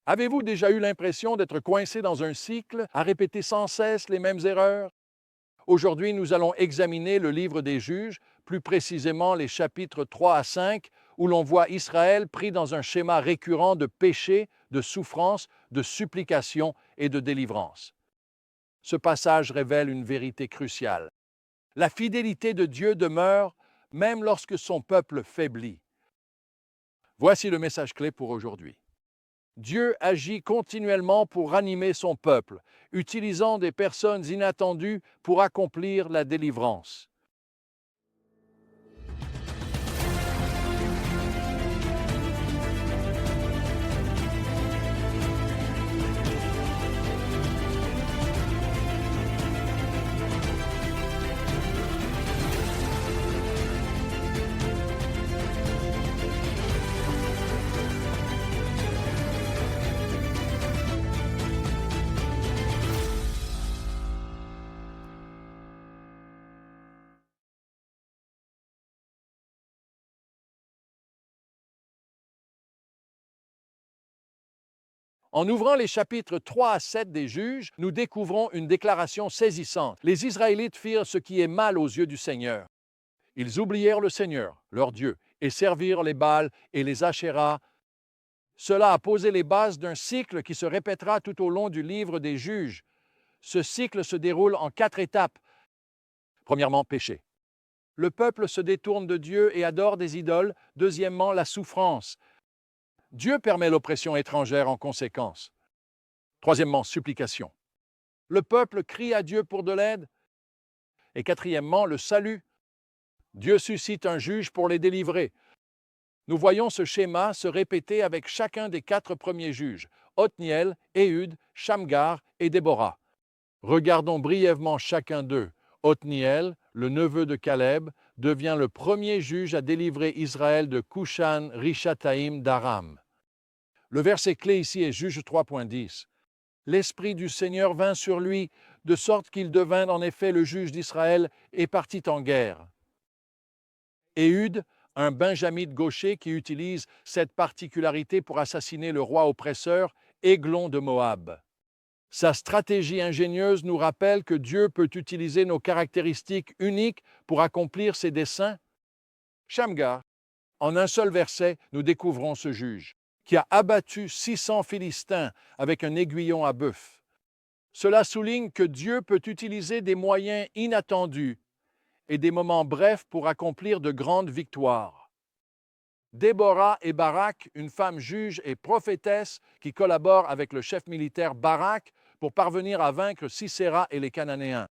Avez-vous déjà eu l'impression d'être coincé dans un cycle, à répéter sans cesse les mêmes erreurs? Aujourd'hui, nous allons examiner le livre des Juges, plus précisément les chapitres 3 à 5, où l'on voit Israël pris dans un schéma récurrent de péché, de souffrance, de supplication et de délivrance. Ce passage révèle une vérité cruciale. La fidélité de Dieu demeure même lorsque son peuple faiblit. Voici le message clé pour aujourd'hui. Dieu agit continuellement pour ranimer son peuple, utilisant des personnes inattendues pour accomplir la délivrance. En ouvrant les chapitres 3 à 7 des Juges, nous découvrons une déclaration saisissante. Les Israélites firent ce qui est mal aux yeux du Seigneur. Ils oublièrent le Seigneur, leur Dieu, et servirent les Baals et les Ashéras. Cela a posé les bases d'un cycle qui se répétera tout au long du livre des Juges. Ce cycle se déroule en 4 étapes. Premièrement, péché. Le peuple se détourne de Dieu et adore des idoles. Deuxièmement, la souffrance. Dieu permet l'oppression étrangère en conséquence. Troisièmement, supplication. Le peuple crie à Dieu pour de l'aide. Et quatrièmement, le salut. Dieu suscite un juge pour les délivrer. Nous voyons ce schéma se répéter avec chacun des 4 premiers juges, Othniel, Éhud, Shamgar et Déborah. Regardons brièvement chacun d'eux. Othniel, le neveu de Caleb, devient le premier juge à délivrer Israël de Cushan Rishataïm d'Aram. Le verset clé ici est Juge 3.10. L'Esprit du Seigneur vint sur lui, de sorte qu'il devint en effet le juge d'Israël et partit en guerre. Éhud, un benjamite gaucher qui utilise cette particularité pour assassiner le roi oppresseur, Églon de Moab. Sa stratégie ingénieuse nous rappelle que Dieu peut utiliser nos caractéristiques uniques pour accomplir ses desseins. Shamgar, en un seul verset, nous découvrons ce juge, qui a abattu 600 Philistins avec un aiguillon à bœuf. Cela souligne que Dieu peut utiliser des moyens inattendus et des moments brefs pour accomplir de grandes victoires. Déborah et Barak, une femme juge et prophétesse qui collabore avec le chef militaire Barak pour parvenir à vaincre Sisera et les Cananéens.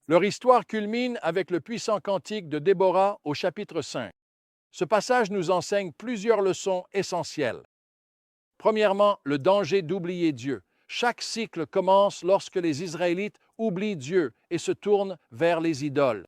Leur histoire culmine avec le puissant cantique de Déborah au chapitre 5. Ce passage nous enseigne plusieurs leçons essentielles. Premièrement, le danger d'oublier Dieu. Chaque cycle commence lorsque les Israélites oublient Dieu et se tournent vers les idoles.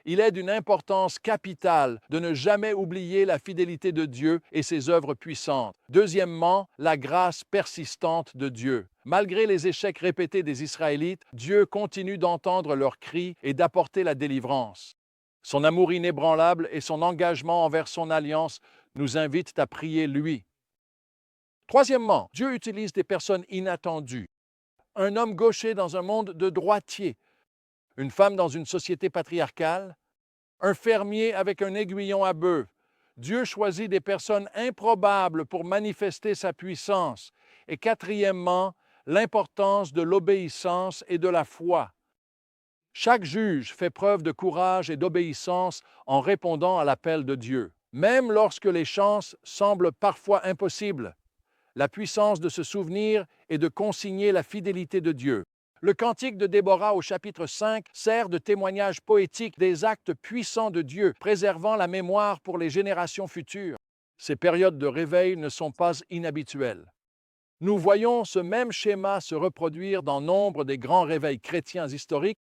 Il est d'une importance capitale de ne jamais oublier la fidélité de Dieu et ses œuvres puissantes. Deuxièmement, la grâce persistante de Dieu. Malgré les échecs répétés des Israélites, Dieu continue d'entendre leurs cris et d'apporter la délivrance. Son amour inébranlable et son engagement envers son alliance nous invitent à prier lui. Troisièmement, Dieu utilise des personnes inattendues. Un homme gaucher dans un monde de droitiers, une femme dans une société patriarcale, un fermier avec un aiguillon à bœuf. Dieu choisit des personnes improbables pour manifester sa puissance. Et quatrièmement, l'importance de l'obéissance et de la foi. Chaque juge fait preuve de courage et d'obéissance en répondant à l'appel de Dieu, même lorsque les chances semblent parfois impossibles. La puissance de se souvenir et de consigner la fidélité de Dieu. Le cantique de Déborah au chapitre 5 sert de témoignage poétique des actes puissants de Dieu, préservant la mémoire pour les générations futures. Ces périodes de réveil ne sont pas inhabituelles. Nous voyons ce même schéma se reproduire dans nombre des grands réveils chrétiens historiques.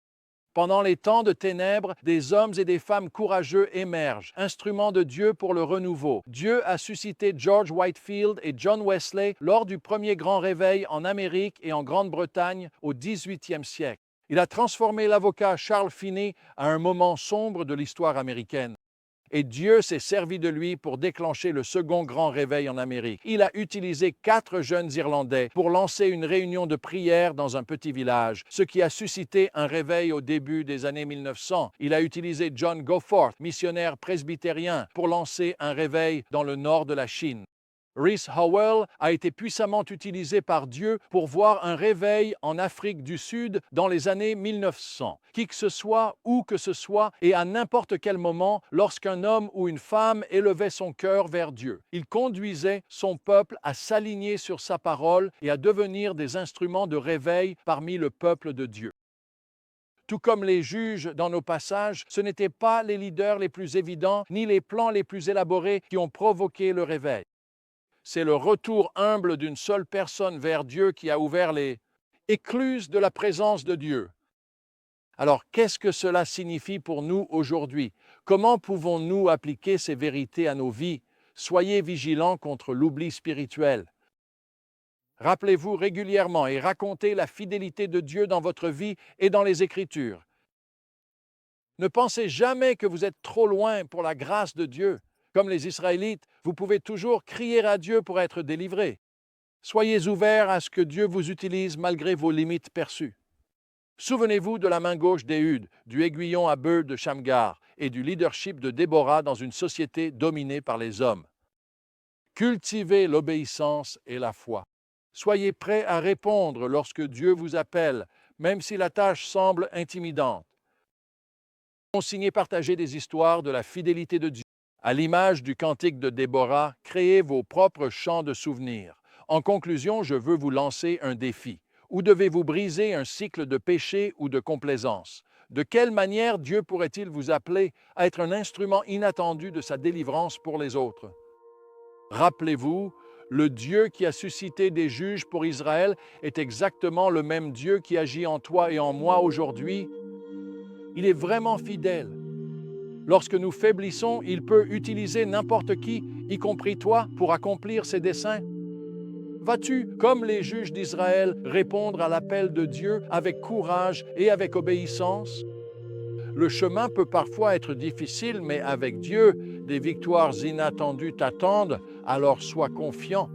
Pendant les temps de ténèbres, des hommes et des femmes courageux émergent, instruments de Dieu pour le renouveau. Dieu a suscité George Whitefield et John Wesley lors du premier grand réveil en Amérique et en Grande-Bretagne au XVIIIe siècle. Il a transformé l'avocat Charles Finney à un moment sombre de l'histoire américaine. Et Dieu s'est servi de lui pour déclencher le second grand réveil en Amérique. Il a utilisé 4 jeunes Irlandais pour lancer une réunion de prière dans un petit village, ce qui a suscité un réveil au début des années 1900. Il a utilisé John Goforth, missionnaire presbytérien, pour lancer un réveil dans le nord de la Chine. Rees Howell a été puissamment utilisé par Dieu pour voir un réveil en Afrique du Sud dans les années 1900. Qui que ce soit, où que ce soit, et à n'importe quel moment, lorsqu'un homme ou une femme élevait son cœur vers Dieu, il conduisait son peuple à s'aligner sur sa parole et à devenir des instruments de réveil parmi le peuple de Dieu. Tout comme les juges dans nos passages, ce n'étaient pas les leaders les plus évidents ni les plans les plus élaborés qui ont provoqué le réveil. C'est le retour humble d'une seule personne vers Dieu qui a ouvert les écluses de la présence de Dieu. Alors, qu'est-ce que cela signifie pour nous aujourd'hui? Comment pouvons-nous appliquer ces vérités à nos vies? Soyez vigilants contre l'oubli spirituel. Rappelez-vous régulièrement et racontez la fidélité de Dieu dans votre vie et dans les Écritures. Ne pensez jamais que vous êtes trop loin pour la grâce de Dieu. Comme les Israélites, vous pouvez toujours crier à Dieu pour être délivré. Soyez ouverts à ce que Dieu vous utilise malgré vos limites perçues. Souvenez-vous de la main gauche d'Éhud, du aiguillon à bœuf de Shamgar et du leadership de Déborah dans une société dominée par les hommes. Cultivez l'obéissance et la foi. Soyez prêts à répondre lorsque Dieu vous appelle, même si la tâche semble intimidante. Consignez et partagez des histoires de la fidélité de Dieu. À l'image du cantique de Déborah, créez vos propres chants de souvenirs. En conclusion, je veux vous lancer un défi. Où devez-vous briser un cycle de péché ou de complaisance? De quelle manière Dieu pourrait-il vous appeler à être un instrument inattendu de sa délivrance pour les autres? Rappelez-vous, le Dieu qui a suscité des juges pour Israël est exactement le même Dieu qui agit en toi et en moi aujourd'hui. Il est vraiment fidèle. Lorsque nous faiblissons, il peut utiliser n'importe qui, y compris toi, pour accomplir ses desseins. Vas-tu, comme les juges d'Israël, répondre à l'appel de Dieu avec courage et avec obéissance? Le chemin peut parfois être difficile, mais avec Dieu, des victoires inattendues t'attendent, alors sois confiant.